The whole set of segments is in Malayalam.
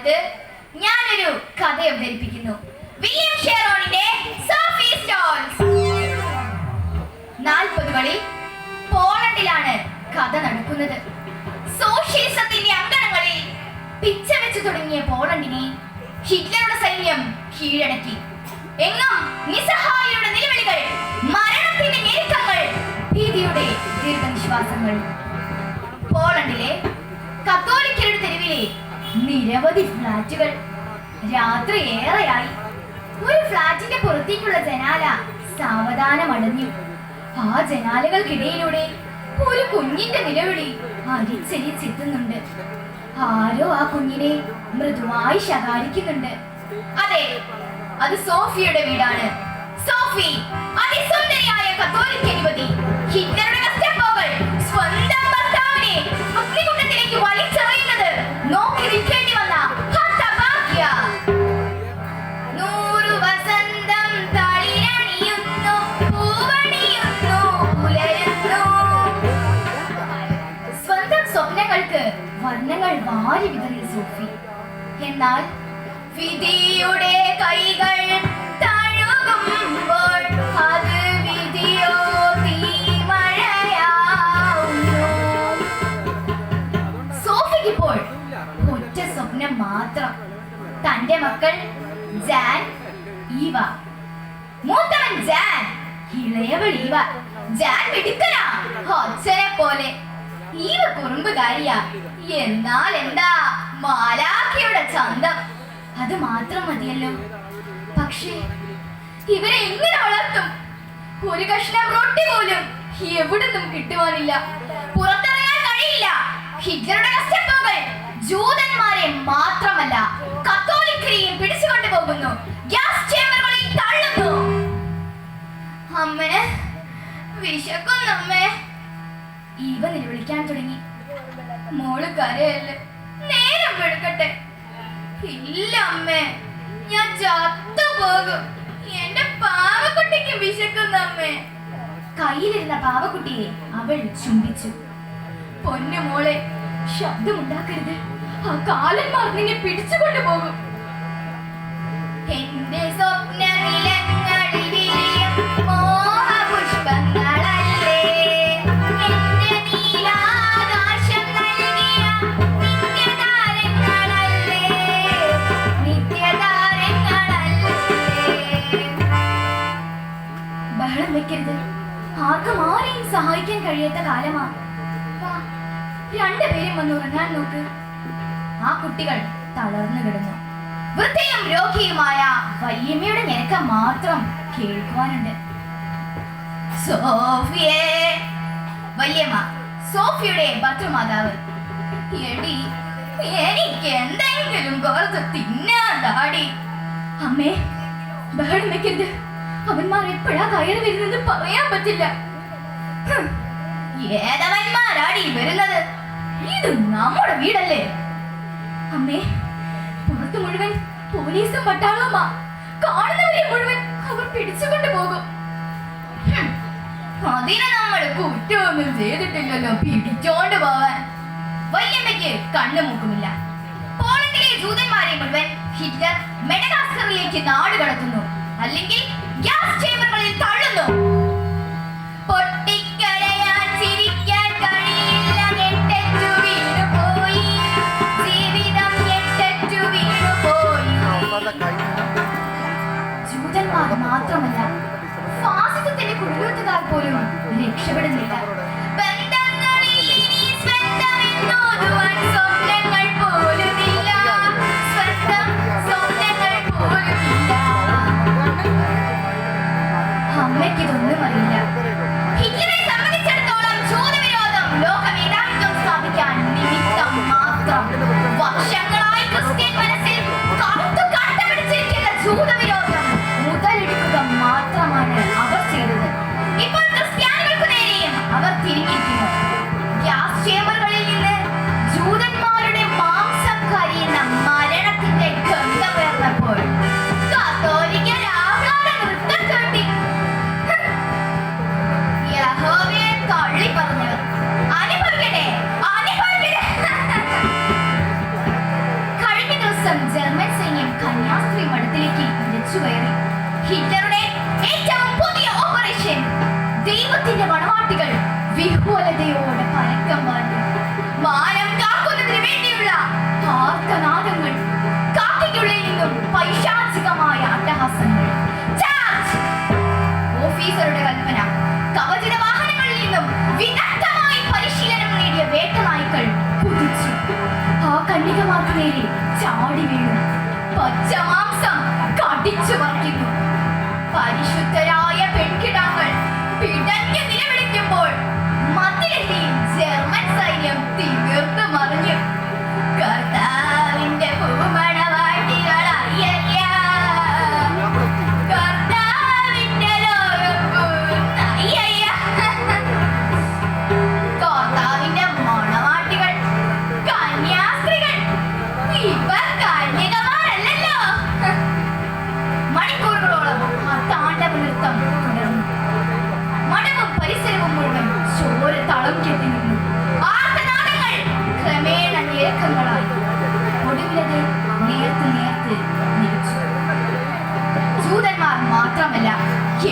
കാലത്ത് ഞാനൊരു കഥ അവതരിപ്പിക്കുന്നു. വില്യം ഷെറോണിന്റെ സോഫി സ്റ്റോൾസ്. 40കളിൽ പോളണ്ടിലാണ് കഥ നടക്കുന്നത്. സോഷ്യലിസത്തിന്റെ അങ്കണങ്ങളിൽ പിച്ച വെച്ച് തുടങ്ങിയ പോളണ്ടിനെ ഹിറ്റ്ലറുടെ സൈന്യം കീഴടക്കി. എങ്ങും നിസ്സഹായരുടെ നിലവിളികൾ, മരണത്തിന്റെ ഞെരുക്കങ്ങൾ, ഭീതിയുടെ ദീർഘനിശ്വാസങ്ങൾ. പോളണ്ടിലെ കത്തോലിക്കരുടെ തെരുവിലെ നിരവധി ഫ്ലാറ്റുകൾ. രാത്രി ഏറെയായി. ഒരു ഫ്ലാറ്റിന്റെ പുറത്തേക്കുള്ള ജനാല സാവധാനം അടഞ്ഞു. ആ ജനാലകൾക്കിടയിലൂടെ ഒരു കുഞ്ഞിന്റെ നിലവിളി അരിച്ചെത്തുന്നുണ്ട്. ആരോ ആ കുഞ്ഞിനെ മൃദുവായി ശകാരിക്കുന്നുണ്ട്. അതെ, അത് സോഫിയുടെ വീടാണ്. സോഫി, അതിസുന്ദരിയായ കത്തോലിക്ക യുവതി, ഹിറ്റ്ലറുടെ ഗെസ്റ്റാപ്പോകൾ സ്വന്തം ഭർത്താവിനെ അഗ്നികുണ്ഡത്തിലേക്ക് വലിച്ചെറിയുന്നത് നോക്കി നിൽക്കേണ്ടി വന്ന ഹതഭാഗ്യ. 100 വസന്തം തളിരണിയുന്നു, പൂവണിയുന്നു, പുലരുന്നു. സ്വന്തം സ്വപ്നങ്ങൾക്ക് വർണ്ണങ്ങൾ വാരി വിതറിയ സോഫി. എന്നാൽ വിധിയുടെ കൈകൾ തഴുകുമ്പോൾ അത് വിധിയോ തീമഴയാവുന്നു. സോഫിക്കിപ്പോൾ ഒറ്റ സ്വപ്നം മാത്രം. തന്റെ മക്കൾ ജാൻ, ഈവ. മൂത്തവൻ ജാൻ, ഇളയവൾ ഈവ. ജാൻ മിടുക്കനാ, അച്ഛനെ പോലെ. ഈവ കുറുമ്പുകാരിയാ. എന്നാൽ എന്താ മാലാഖയുടെ ചന്തം. അത് മാത്രം മതിയല്ലോ. പക്ഷേ ഇവരെ എങ്ങനെ വളർത്തും? ഒരു കഷ്ണം റൊട്ടി പോലും എവിടുന്നും കിട്ടുവാനില്ല. പുറത്തിറങ്ങാൻ കഴിയില്ല. ഹിറ്റ്ലറുടെ ഗെസ്റ്റാപ്പോകൾ ജൂതന്മാരെ മാത്രമല്ല കത്തോലിക്കരെയും പിടിച്ചുകൊണ്ടു പോകുന്നു, ഗ്യാസ് ചേമ്പറുകളിൽ തള്ളുന്നു. അമ്മേ, വിശക്കുന്നമ്മേ. ഇവ നിലവിളിക്കാൻ തുടങ്ങി. മോള് കരയല്ലേ, നേരം വെളുക്കട്ടെ. ഇല്ല അമ്മേ, ഞാൻ ചത്തുപോകും. എന്റെ പാവക്കുട്ടിക്ക് വിശക്കുന്ന അമ്മേ. കയ്യിലിരുന്ന പാവക്കുട്ടിയെ അവൾ ചുംബിച്ചു. പൊന്നു മോളെ, ശബ്ദമുണ്ടാക്കരുത്. ആ കാലന്മാർ നിന്നെ പിടിച്ചുകൊണ്ടു പോകും. എന്റെ സ്വപ്നനിലങ്ങളിൽ വിരിയും മോഹപുഷ്പങ്ങളല്ലേ, എന്റെ നീലാകാശം നൽകിയ നിത്യതാരങ്ങളല്ലേ, നിത്യതാരങ്ങളല്ലേ. ബഹളം വെക്കരുത്. ആർക്കും ആരെയും സഹായിക്കാൻ കഴിയാത്ത കാലമാ. രണ്ടുപേരും വന്ന് ഉറങ്ങാൻ നോക്ക്. ആ കുട്ടികൾ തളർന്നു കിടന്നു. വൃദ്ധയും രോഗിയുമായ വല്യമ്മയുടെ ഞെരക്കം മാത്രം കേൾക്കുവാനുണ്ട്. സോഫിയേ. വല്യമ്മ, സോഫിയുടെ ഭർത്തൃമാതാവ്. എടി, എനിക്ക് എന്തെങ്കിലും കുറച്ച് തിന്നാടി. അമ്മേ, ബഹളം വെക്കരുത്. അവന്മാർ എപ്പോഴാ കയറി വരുന്നത് പറയാൻ പറ്റില്ല. ഏതവന്മാരാടി വരുന്നത്? ഇത് നമ്മുടെ വീടല്ലേ. അമ്മേ, പുറത്തു മുഴുവൻ പോലീസും പട്ടാളവുമാ. കാണുന്നവരെ മുഴുവൻ അവർ പിടിച്ചുകൊണ്ട് പോകും. അതിന് നമ്മൾ കുറ്റമൊന്നും ചെയ്തിട്ടില്ലല്ലോ പിടിച്ചോണ്ട് പോവാൻ. വല്യമ്മയ്ക്ക് കണ്ണുമൂക്കുമില്ല. പോളണ്ടിലെ ജൂതന്മാരെ മുഴുവൻ ഹിറ്റ്ലർ മെഡഗാസ്കറിലേക്ക് നാട് കടത്തുന്നു, അല്ലെങ്കിൽ ഗ്യാസ് ചേമ്പറുകളിൽ തള്ളുന്നു. പൊട്ടിക്കരയാൻ ചിരിക്കാൻ കഴിയില്ല, ഞെട്ടറ്റു വീണുപോയി ജീവിതം, ഞെട്ടറ്റു വീണുപോയി. ജൂതന്മാർ മാത്രമല്ല, ഫാസിസത്തിന്റെ കുടിലൂത്തുകാർ പോലും രക്ഷപ്പെടുന്നില്ല. ബന്ധങ്ങളിൽ ഇനി സ്വന്തമെന്നോതുവാൻ സ്വപ്നങ്ങൾ പോലുമില്ല, സ്വന്തം സ്വപ്നങ്ങൾ പോലുമില്ല. അമ്മയ്ക്കിതൊന്നും അറിയില്ല. ഹിറ്റ്ലറെ സംബന്ധിച്ചിടത്തോളം ജൂതവിരോധം ലോകമേധാവിത്വം സ്ഥാപിക്കാൻ നിമിത്തം മാത്രം. വർഷങ്ങളായി ക്രിസ്ത്യൻ മനസ്സിൽ കറുത്തു കട്ടപിടിച്ചിരിക്കുന്ന ജൂതവിരോധം മുതലെടുക്കുക മാത്രമാണ് അവർ ചെയ്തത്. ഇപ്പോൾ ക്രിസ്ത്യാനികൾക്ക് നേരെയും അവർ തിരിഞ്ഞിരിക്കുന്നു. ഗ്യാസ് ചേമ്പറുകളിൽ നിന്ന് ജൂതന്മാരുടെ മാംസം കരിയുന്ന മരണത്തിന്റെ ഗന്ധമുയർന്നപ്പോൾ കത്തോലിക്കർ ആഹ്ലാദ നൃത്തം ചവിട്ടി. യഹോവ നേരെ ചാടി വീണു. പച്ചമാംസം കടിച്ചു പറിക്കുന്നു. പരിശുദ്ധരായ പെൺകിടാങ്ങൾ പിടഞ്ഞു നിലവിളിക്കുമ്പോൾ മതിലെത്തി ജർമ്മൻ സൈന്യം തീർത്ത് മറിഞ്ഞു. കർത്താവിന്റെ പൂമണവാട്ടികളായ കർത്താവിന്റെ കർത്താവിന്റെ മണവാട്ടികൾ കന്യാസ്ത്രീകൾ ഇവർ കന്യകമാരല്ലോ. മണിക്കൂറുകളോളം ആ താണ്ഡവ നൃത്തം തുടർന്നു. മഠവും പരിസരവും മുഴുവൻ ചോര തളം കെട്ടി നിന്നു. ആർത്തനാദങ്ങൾ ക്രമേണ ഞെരുക്കങ്ങളായി. ഒടുവിലത് നേർത്ത് നിലിച്ചു. ജൂതന്മാർ മാത്രമല്ല,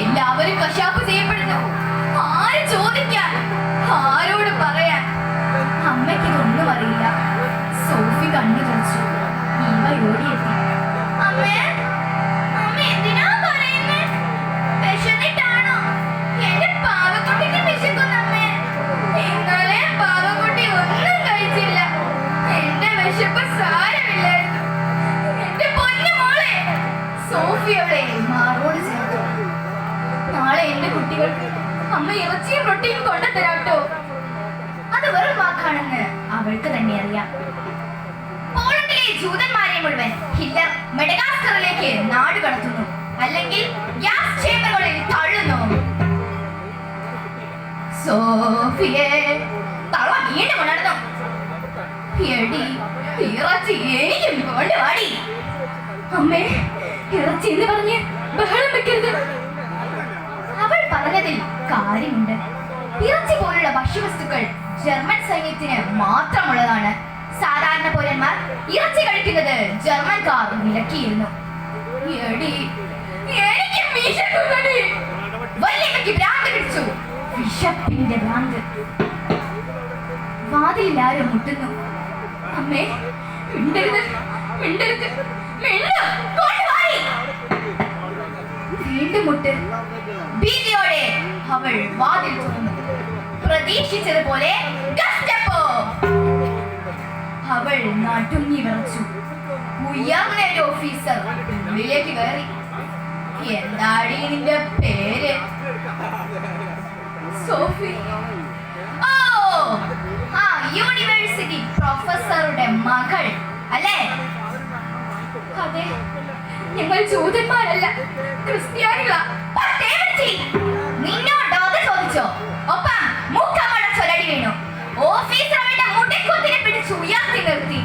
എല്ലാവരും കശാപ്പ് ചെയ്യപ്പെടുന്നു. ആര് ചോദിക്കാൻ, ആരോട് പറയാൻ? അമ്മയ്ക്ക് ഇതൊന്നും അറിയില്ല. സോഫി കണ്ണു തുറച്ചു. ഇവ ഓടിയെത്തി. അമ്മേ, അമ്മ എന്തിനാ പറയുന്നേ? വിശന്നിട്ടാണോ? എന്റെ പാവക്കുട്ടിക്ക് വിശക്കുന്നമ്മേ. ഇന്നലെ പാവക്കുട്ടി ഒന്നും കഴിച്ചില്ല. എന്റെ വിശപ്പ് സാരമില്ലായിരുന്നു. എന്റെ പൊന്നു മോളെ. സോഫി അവളെ മാറോട് ചേർത്തു. നാളെ എന്റെ കുട്ടികൾക്ക് അമ്മ ഇറച്ചിയും റൊട്ടിയും കൊണ്ടുതരാട്ടോ. അത് വെറും വാക്കാണെന്ന് അവൾക്ക് തന്നെ അറിയാം. പോളണ്ടിലെ ജൂതന്മാരെ മുഴുവൻ ഹിറ്റ്ലർ മെഡഗാസ്കറിലേക്ക് നാട് കടത്തുന്നു, അല്ലെങ്കിൽ ഗ്യാസ് ചേമ്പറുകളിൽ തള്ളുന്നു. സോഫിയെ തള വീണ്ടും ഉണർന്നു. എടി, ഇറച്ചി എനിക്കും കൊണ്ടുവാടി. അമ്മേ, ഇറച്ചി എന്ന് പറഞ്ഞ് ബഹളം വെക്കരുത്. അവൾ പറഞ്ഞതിൽ കാര്യമുണ്ട്. ഇറച്ചി പോലുള്ള ഭക്ഷ്യവസ്തുക്കൾ ജർമ്മൻ സൈന്യത്തിന് മാത്രമുള്ളതാണ്. സാധാരണ പൗരന്മാർ ഇറച്ചി കഴിക്കുന്നത് ജർമ്മൻകാർ വിലക്കിയിരുന്നു. എടി, എനിക്ക് വിശക്കുന്നെടി. വല്യമ്മയ്ക്ക് ഭ്രാന്ത് പിടിച്ചു. വിശപ്പിന്റെ ഭ്രാന്ത്. വാതിലിൽ ആരും മുട്ടുന്നു. അമ്മേ, മിണ്ടരുത്, മിണ്ടരുത്, മിണ്ടു, കൊണ്ടുവാടി. വീണ്ടും മുട്ട്. ഭീതിയോടെ അവൾ വാതിൽ തുറന്നു. പ്രതീക്ഷിച്ചതുപോലെ ഗസ്റ്റപ്പോ. അവൾ നടുങ്ങി വിറച്ചു. ഉയർന്ന ഒരു ഓഫീസർ ഉള്ളിലേക്ക് കയറി. എന്താടി നിന്റെ പേര്? സോഫി. ഓ, ആ യൂണിവേഴ്സിറ്റി പ്രൊഫസറുടെ മകൾ അല്ലേ? അതെ, ഞങ്ങൾ ജൂതന്മാരല്ല, ക്രിസ്ത്യാനികളാ. നിന്നോടോ അത് ചോദിച്ചോ? ഒപ്പം മുഖമടച്ചൊരടി വീണു. ഓഫീസർ അവളുടെ മുടിക്കുത്തിനെ പിടിച്ച് ഉയർത്തി നിർത്തി.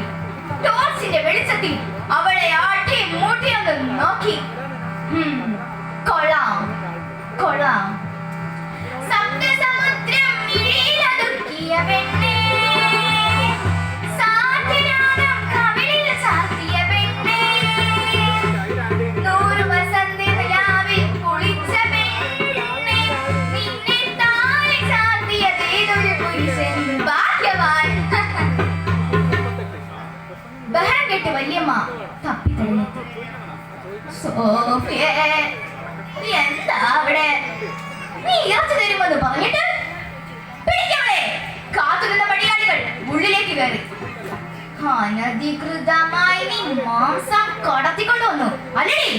ടോർച്ചിന്റെ വെളിച്ചത്തിൽ അവളെ ആട്ടി മുടിയൊന്ന് നോക്കി. കൊള്ളാം, കൊള്ളാം. സപ്തസമുദ്രം മിഴിയിലൊതുക്കിയ പെണ്ണേ, സാധ്യനാദം കവിളിൽ ചാർത്തിയ പെണ്ണേ, 100 വസന്ത നിലാവിൽ കുളിച്ച പെണ്ണേ, നിന്നെ താഴെ ചാർത്തിയതേതൊരു പുരുഷൻ ഭാഗ്യവാൻ. ബഹളം കേട്ട് വല്യമ്മ തപ്പിത്തടഞ്ഞെത്തി. സോഫിയേ, എന്താ അവിടെ? നീ ഇറച്ചി തരുമെന്ന് പറഞ്ഞിട്ട് പിടിക്കവളെ. കാത്തുനിന്ന പടിയാളികൾ ഉള്ളിലേക്ക് കയറി. അനധികൃതമായി നീ മാംസം കടത്തിക്കൊണ്ടുവന്നു അല്ലടി?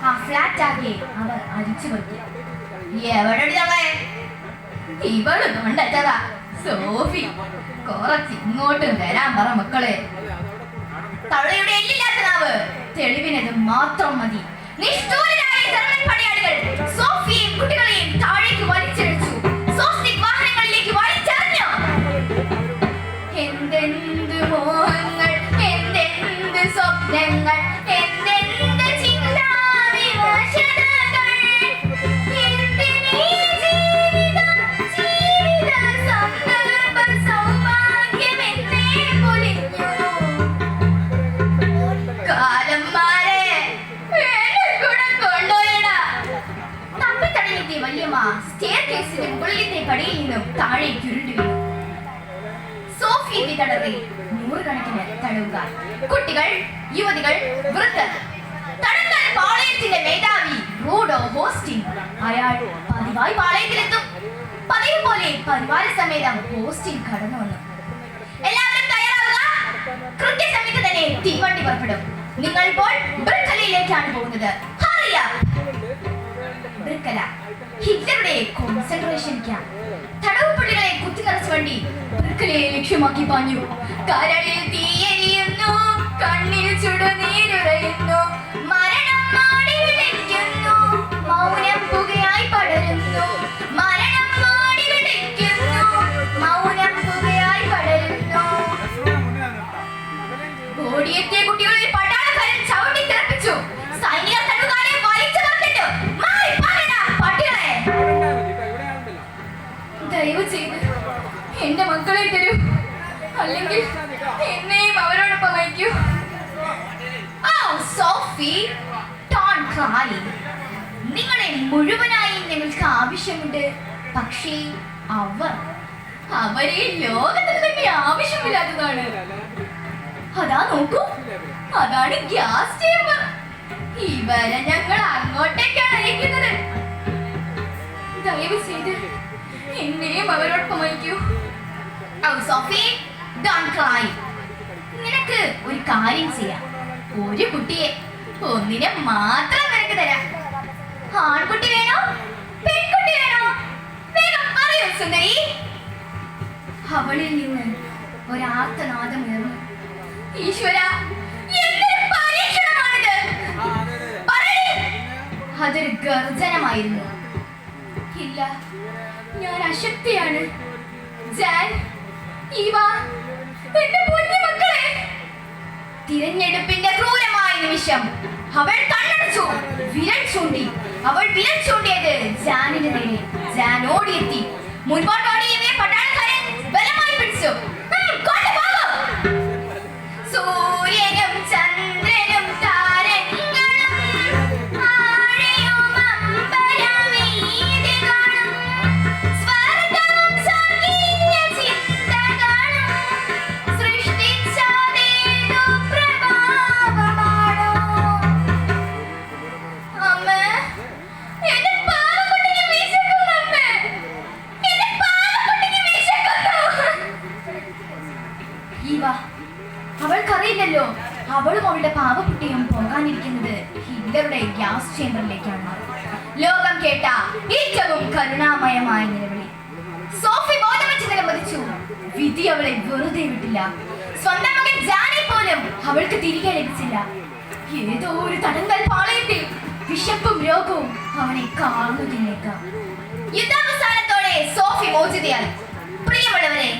ആ ഫ്ലാറ്റ് ആകെ അവർ അരിച്ചു പറ്റി. എവിടെ ഇവള് കൊണ്ടച്ചതാ. സോഫി, കുറച്ച് ഇങ്ങോട്ട് വരാൻ പറ മക്കളെ. തള്ളയുടെ എല്ലില്ലാത്ത നാവ് തെളിവിനത് മാത്രം മതി. നിഷ്ഠൂരരായ ജർമ്മൻ പടയാളികൾ സോഫിയെയും കുട്ടികളെയും താഴേക്ക് വലിച്ചിഴച്ചു. സോസ്റ്റിക് വാഹനങ്ങളിലേക്ക് വലിച്ചെറിഞ്ഞു. എന്തെന്ത് മോഹങ്ങൾ, എന്തെന്ത് സ്വപ്നങ്ങൾ, എന്തെന്ത് ചിന്താവിമോചനങ്ങൾ, എന്തിനീ ജീവിതം, ജീവിത സന്ദർഭ സൗഭാഗ്യമെന്നേ പൊലിഞ്ഞു. കാലം മാറേ, വല്യമ്മ സ്റ്റെയർ കേസിന്റെ മുകളിലത്തെ പടിയിൽ നിന്നും താഴേക്ക് ഉരുണ്ടു വീണു. സോഫിയെ തടറി നൂറുകണക്കിന് തടവുകാർ, കുട്ടികൾ, യുവതികൾ, വൃദ്ധർ. തടവുകാർ പാളയത്തിന്റെ മേധാവി റൂഡോ ഹോസ്റ്റിൻ. അയാൾ പതിവായി പാളയത്തിലെത്തും. പതിവ് പോലെ പരിവാര സമേതം ഹോസ്റ്റിൻ കടന്നു വന്നു. എല്ലാവരും തയ്യാറാവുക. കൃത്യസമയത്ത് തന്നെ തീവണ്ടി പുറപ്പെടും. നിങ്ങൾ ഇപ്പോൾ ബ്രിക്കലയിലേക്കാണ് പോകുന്നത്. Hurry up. ബ്രിക്കല ഹിറ്റ്ലറുടെ കോൺസെൻട്രേഷൻ ക്യാമ്പ്. തടവുപുള്ളികളെ കുത്തിനിറച്ച വണ്ടി ബ്രിക്കലയെ ലക്ഷ്യമാക്കി പാഞ്ഞു. കരളിൽ തീയെരിയുന്നു, കണ്ണിൽ ചുടുനീരുറയുന്നു, മരണം മാടി വിളിക്കുന്നു, മൗനം പുകയായി പടരുന്നു, മരണം മാടി വിളിക്കുന്നു, മൗനം പുകയായി പടരുന്നു. ഓടിയെത്തിയ കുട്ടികളിൽ പട്ടാളക്കാരൻ ചവിട്ടി തെറിപ്പിച്ചു. സൈനിക തടവുകാരെ വലിച്ചു തന്നിട്ട് മാറി പാടടാ പട്ടികളെ. ദയവ് ചെയ്ത് എന്റെ മക്കളെ തരൂ, അല്ലെങ്കിൽ എന്നെയും അവരോടൊപ്പം അയക്കൂ. Sophy, don't cry. നിങ്ങളെ മുഴുവനായി ഞങ്ങൾക്ക് ആവശ്യമുണ്ട്. പക്ഷേ അവരെ ലോകത്തിന് തന്നെ ആവശ്യമില്ലാത്തതാണ്. അതാ നോക്കൂ, അതാണ് ഗ്യാസ് ചേമ്പർ. ഇവരെ ഞങ്ങൾ അങ്ങോട്ടേക്കാണ് അയക്കുന്നത്. ദയവ് ചെയ്ത് എന്നെയും അവരോടൊപ്പം അയക്കൂ. Sophy, don't cry. നിനക്ക് ഒരു കാര്യം ചെയ്യാം. ഒരു കുട്ടിയെ, ഒന്നിനെ മാത്രം നിനക്ക് തരാം. ആൺകുട്ടി വേണോ പെൺകുട്ടി വേണോ? വേഗം പറയൂ സുന്ദരി. അവളിൽ നിന്ന് ഒരാർത്തനാദം ഉയർന്നു. ഈശ്വര, എന്തൊരു പരീക്ഷണമാണിത്! അതൊരു ഗർജനമായിരുന്നു. ഇല്ല, ഞാൻ അശക്തിയാണ്. ജാൻ, ഈവ, എന്റെ പൊന്നു മക്കളെ. തിരഞ്ഞെടുപ്പിന്റെ ക്രൂരമായ നിമിഷം അവൾ കണ്ണടച്ചു, വിരൽ ചൂണ്ടി. അവൾ വിരൽ ചൂണ്ടിയത് ജാനിന്റെ നേരെ. ജാൻ ഓടിയെത്തി. മുൻപോട്ടോടിയവയെ പട്ടാളക്കാരൻ ബലമായി പിടിച്ചു. സൂര്യനും ചന്ദ്രനും താരങ്ങളും ആഴിയും അമ്പരവീഥികളും സ്വർഗ്ഗവും സ്വർഗീയ ചിന്തകളും സൃഷ്ടിച്ചതേതോ പ്രഭാവമാണോ? അമ്മ, എന്റെ പാവക്കുട്ടിക്ക് വിശക്കുന്നു. അമ്മ, എന്റെ പാവക്കുട്ടിക്ക് വിശക്കുന്നു. ഈവ, അവൾക്കറിയില്ലല്ലോ അവളും അവളുടെ പാവക്കുട്ടിയും പോകാനിരിക്കുന്നത് ഹിറ്റ്ലറുടെ ഗ്യാസ് ചേമ്പറിലേക്കാണ്. ലോകം കേട്ട ഏറ്റവും കരുണാമയമായ നിലവിളി. സോഫി ബോധമറ്റ് നിലമതിച്ചു. വിധി അവളെ വെറുതെ വിട്ടില്ല. സ്വന്തം മകൻ ജാനെ പോലും അവൾക്ക് തിരികെ ലഭിച്ചില്ല. ഏതോ ഒരു തടങ്കൽ പാളയത്തിൽ വിശപ്പും രോഗവും അവനെ കാർന്നു തിന്നേക്കാം. യുദ്ധാവസാനത്തോടെ സോഫി മോചിതയായി. പ്രിയമുള്ളവരെ,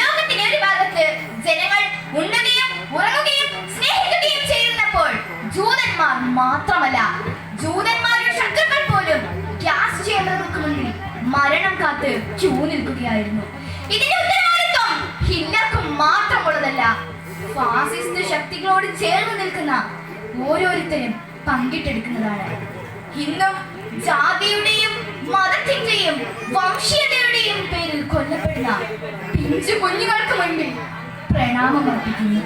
ലോകത്തിന്റെ ഒരു ഭാഗത്ത് ജനങ്ങൾ ഉണ്ണുകയും ഉറങ്ങുകയും സ്നേഹിക്കുകയും ചെയ്യുന്നപ്പോൾ ജൂതന്മാർ മാത്രമല്ല, ജൂതന്മാരുടെ ശത്രുക്കൾ പോലും ഗ്യാസ് ചേമ്പറുകൾക്ക് മുന്നിൽ മരണം കാത്ത് ക്യൂ നിൽക്കുകയായിരുന്നു. ഇതിന്റെ ഉത്തരവാദിത്വം ഹിറ്റ്ലർക്ക് മാത്രമുള്ളതല്ല, ഫാസിസ്റ്റ് ശക്തികളോട് ചേർന്ന് നിൽക്കുന്ന ഓരോരുത്തരും പങ്കിട്ടെടുക്കുന്നതാണ്. ഇന്നും ജാതിയുടെയും മതത്തിന്റെയും വംശീയതയുടെയും പേരിൽ കൊല്ലപ്പെടുന്ന പിഞ്ചു കുഞ്ഞുങ്ങൾക്ക് മുൻപിൽ പ്രണാമം അർപ്പിക്കുന്നു.